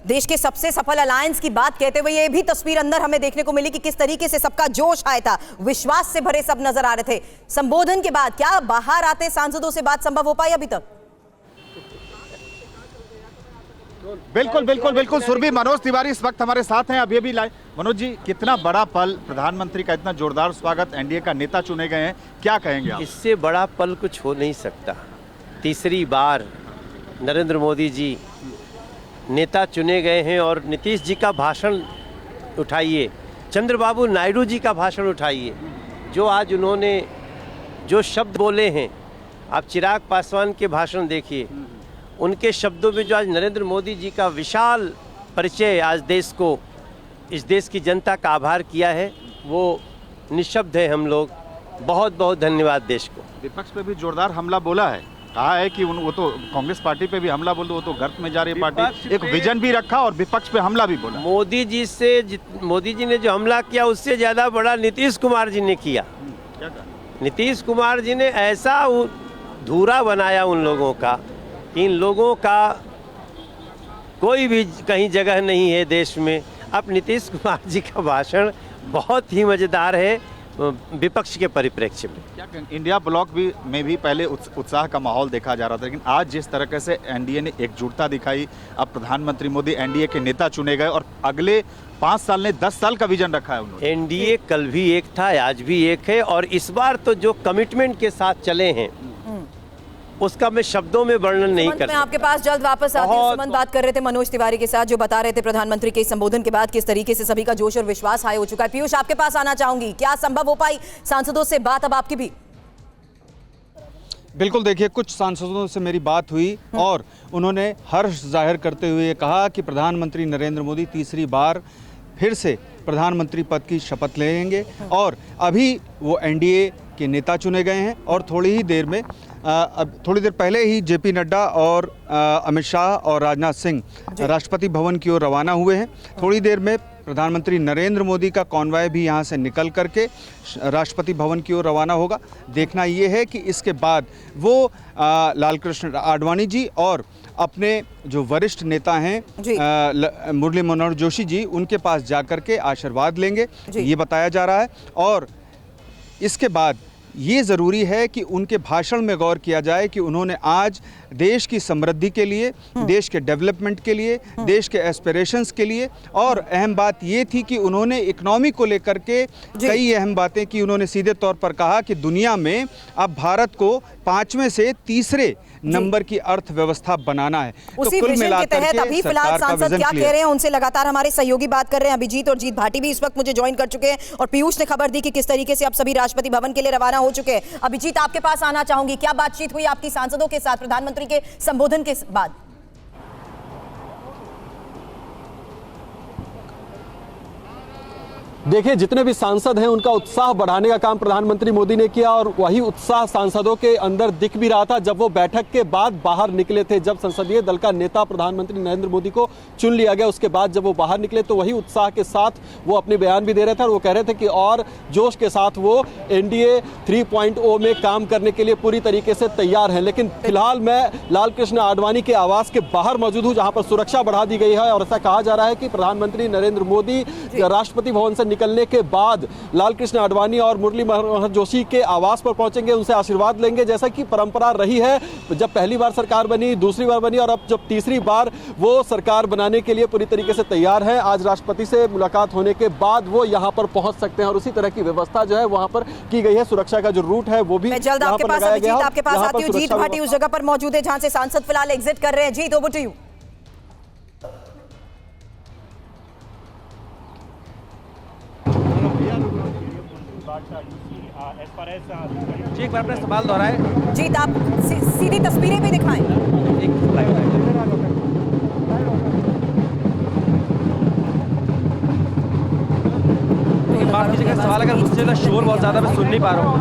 देश के सबसे सफल अलायंस की बात कहते हुए ये भी तस्वीर अंदर हमें देखने को मिली कि किस तरीके से सबका जोश आया था, विश्वास से भरे सब नजर आ रहे थे। संबोधन के बाद क्या बाहर आते सांसदों से बात संभव हो पाई अभी तक? बिल्कुल बिल्कुल बिल्कुल सुरभि, मनोज तिवारी इस वक्त हमारे साथ हैं अभी लाइव। मनोज जी, कितना बड़ा पल, प्रधानमंत्री का इतना जोरदार स्वागत, एनडीए का नेता चुने गए हैं, क्या कहेंगे आप? इससे बड़ा पल कुछ हो नहीं सकता। तीसरी बार नरेंद्र मोदी जी नेता चुने गए हैं और नीतीश जी का भाषण उठाइए, चंद्रबाबू नायडू जी का भाषण उठाइए, जो आज उन्होंने जो शब्द बोले हैं। आप चिराग पासवान के भाषण देखिए, उनके शब्दों में जो आज नरेंद्र मोदी जी का विशाल परिचय आज देश को, इस देश की जनता का आभार किया है, वो निःशब्द है। हम लोग बहुत बहुत धन्यवाद देश को। विपक्ष पे भी जोरदार हमला बोला है, कहा है कि वो तो कांग्रेस पार्टी पे भी हमला बोल दो, वो तो गर्त में जा रही है पार्टी, एक विजन भी रखा और विपक्ष पे हमला भी बोला। मोदी जी ने जो हमला किया उससे ज़्यादा बड़ा नीतीश कुमार जी ने किया। क्या कहा? नीतीश कुमार जी ने ऐसा धूरा बनाया उन लोगों का, इन लोगों का कोई भी कहीं जगह नहीं है देश में। अब नीतीश कुमार जी का भाषण बहुत ही मज़ेदार है विपक्ष के परिप्रेक्ष्य में। क्या इंडिया ब्लॉक में भी पहले उत्साह का माहौल देखा जा रहा था, लेकिन आज जिस तरीके से एनडीए ने एकजुटता दिखाई, अब प्रधानमंत्री मोदी एनडीए के नेता चुने गए और अगले 5 साल ने 10 साल का विजन रखा है उन्होंने। एनडीए कल भी एक था, आज भी एक है, और इस बार तो जो कमिटमेंट के साथ चले हैं उसका मैं शब्दों में वर्णन नहीं कर सकता। मैं आपके पास जल्द वापस आती हूं। सुमन बात कर रहे थे मनोज तिवारी के साथ, जो बता रहे थे प्रधानमंत्री के संबोधन के बाद किस तरीके से सभी का जोश और विश्वास हाई हो चुका है। पीयूष, आपके पास आना चाहूंगी, क्या संभव हो पाई सांसदों से बात अब आपकी भी? बिल्कुल, देखिए, कुछ सांसदों से मेरी बात हुई और उन्होंने हर्ष जाहिर करते हुए कहा कि प्रधानमंत्री नरेंद्र मोदी तीसरी बार फिर से प्रधानमंत्री पद की शपथ लेंगे और अभी वो एनडीए के नेता चुने गए हैं और थोड़ी देर पहले ही जेपी नड्डा और अमित शाह और राजनाथ सिंह राष्ट्रपति भवन की ओर रवाना हुए हैं। थोड़ी देर में प्रधानमंत्री नरेंद्र मोदी का कॉन्वॉय भी यहां से निकल करके राष्ट्रपति भवन की ओर रवाना होगा। देखना ये है कि इसके बाद वो लालकृष्ण आडवाणी जी और अपने जो वरिष्ठ नेता हैं मुरली मनोहर जोशी जी, उनके पास जाकर के आशीर्वाद लेंगे, ये बताया जा रहा है। और इसके बाद ये ज़रूरी है कि उनके भाषण में गौर किया जाए कि उन्होंने आज देश की समृद्धि के लिए, देश के डेवलपमेंट के लिए, देश के एस्पिरेशंस के लिए, और अहम बात ये थी कि उन्होंने इकोनॉमी को लेकर के कई अहम बातें की। उन्होंने सीधे तौर पर कहा कि दुनिया में अब भारत को 5वें से तीसरे नंबर की अर्थव्यवस्था बनाना है। उसी तो कुल विजन के तहत अभी फिलहाल सांसद क्या कह रहे हैं, उनसे लगातार हमारे सहयोगी बात कर रहे हैं। अभिजीत और जीत भाटी भी इस वक्त मुझे ज्वाइन कर चुके हैं और पीयूष ने खबर दी कि किस तरीके से अब सभी राष्ट्रपति भवन के लिए रवाना हो चुके हैं। अभिजीत, आपके पास आना चाहूंगी, क्या बातचीत हुई आपकी सांसदों के साथ प्रधानमंत्री के संबोधन के बाद? देखिए, जितने भी सांसद हैं उनका उत्साह बढ़ाने का काम प्रधानमंत्री मोदी ने किया और वही उत्साह सांसदों के अंदर दिख भी रहा था जब वो बैठक के बाद बाहर निकले थे। जब संसदीय दल का नेता प्रधानमंत्री नरेंद्र मोदी को चुन लिया गया, उसके बाद जब वो बाहर निकले तो वही उत्साह के साथ वो अपने बयान भी दे रहे थे और वो कह रहे थे कि और जोश के साथ वो एनडीए 3.0 में काम करने के लिए पूरी तरीके से तैयार हैं। लेकिन फिलहाल मैं लालकृष्ण आडवाणी के आवास के बाहर मौजूद हूँ, जहाँ पर सुरक्षा बढ़ा दी गई है और ऐसा कहा जा रहा है कि प्रधानमंत्री नरेंद्र मोदी राष्ट्रपति भवन से निकलने के बाद लालकृष्ण आडवाणी और मुरली मनोहर जोशी के आवास पर पहुंचेंगे, उनसे आशीर्वाद लेंगे, जैसा कि परंपरा रही है जब पहली बार सरकार बनी, दूसरी बार बनी और अब जब तीसरी बार वो सरकार बनाने के लिए पूरी तरीके से तैयार है। आज राष्ट्रपति से मुलाकात होने के बाद वो यहां पर पहुंच सकते हैं और उसी तरह की व्यवस्था जो है वहां पर की गई है। सुरक्षा का जो रूट है वो भी जल्द आपके पास आपके पास आती हूं। जीत भाटी उस जगह पर मौजूद है जहां से सांसद फिलहाल एग्जिट कर रहे हैं। जीत, ओवर टू यू। जी, एक बार अपना सवाल दोहराएं। जीत, आप सीधी तस्वीरें भी दिखाएं। माफ कीजिएगा, सवाल अगर मुझसे ना शोर बहुत ज्यादा मैं सुन नहीं पा रहा हूँ।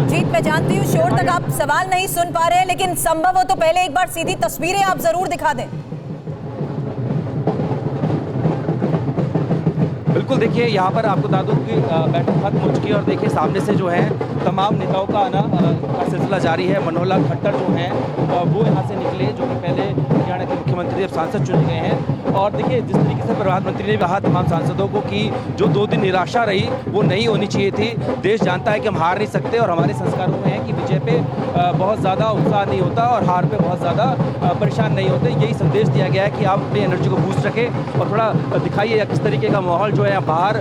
जीत, मैं जानती हूँ शोर तक आप सवाल नहीं सुन पा रहे हैं, लेकिन संभव हो तो पहले एक बार सीधी तस्वीरें आप जरूर दिखा दें। बिल्कुल, देखिए यहाँ पर आपको बता दूं कि बैठक खत्म हो चुकी है और देखिए सामने से जो है तमाम नेताओं का आना का सिलसिला जारी है। मनोहर लाल खट्टर जो हैं वो यहाँ से निकले, जो कि पहले हरियाणा के मुख्यमंत्री अब सांसद चुने गए हैं। और देखिए जिस तरीके से प्रधानमंत्री ने कहा तमाम सांसदों को कि जो 2 दिन निराशा रही वो नहीं होनी चाहिए थी। देश जानता है कि हम हार नहीं सकते और हमारे संस्कारों में है कि विजय पे बहुत ज़्यादा उत्साह नहीं होता और हार पे बहुत ज़्यादा परेशान नहीं होते। यही संदेश दिया गया है कि आप अपनी एनर्जी को बूस्ट रखें और थोड़ा दिखाइए किस तरीके का माहौल जो है बाहर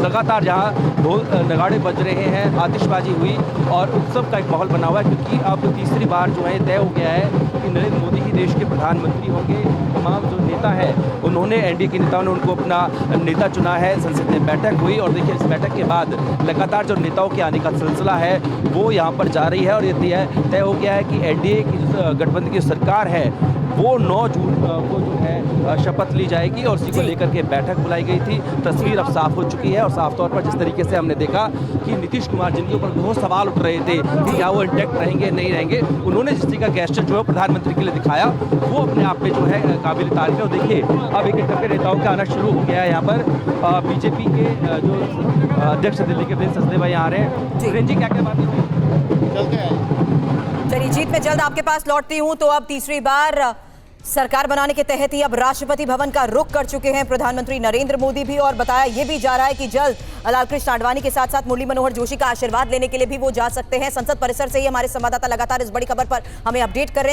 लगातार जहाँ ढोल नगाड़े बज रहे हैं, आतिशबाजी हुई और उत्सव का एक माहौल बना हुआ है, क्योंकि अब तीसरी बार जो है तय हो गया है कि नरेंद्र मोदी ही देश के प्रधानमंत्री होंगे। तमाम जो नेता हैं उन्होंने एनडीए के नेताओं ने उनको अपना नेता चुना है। संसद में बैठक हुई और देखिए इस बैठक के बाद लगातार जो नेताओं के आने का सिलसिला है वो यहाँ पर जा रही है और ये तय हो गया है कि एनडीए की जो गठबंधन की सरकार है वो 9 जून को जो है शपथ ली जाएगी और उसी को लेकर के बैठक बुलाई गई थी। तस्वीर अब साफ हो चुकी है और साफ तौर पर जिस तरीके से हमने देखा कि नीतीश कुमार जिनके ऊपर बहुत सवाल उठ रहे थे कि क्या वो इंटैक्ट रहेंगे नहीं रहेंगे, उन्होंने जिस तरीके का गेस्चर जो है प्रधानमंत्री के लिए दिखाया वो अपने आप में जो है काबिल तारीफ है। और देखिए अब एक एक करके नेताओं का आना शुरू हो गया है। यहाँ पर बीजेपी के जो अध्यक्ष दिल्ली के प्रिंस सचदेव यहाँ आ रहे हैं। प्रिंस जी क्या क्या बातें हुई? चलिए जीत, मैं जल्द आपके पास लौटती हूं। तो अब तीसरी बार सरकार बनाने के तहत ही अब राष्ट्रपति भवन का रुख कर चुके हैं प्रधानमंत्री नरेंद्र मोदी भी, और बताया ये भी जा रहा है कि जल्द लालकृष्ण आडवाणी के साथ साथ मुरली मनोहर जोशी का आशीर्वाद लेने के लिए भी वो जा सकते हैं। संसद परिसर से ही हमारे संवाददाता लगातार इस बड़ी खबर पर हमें अपडेट कर रहे हैं।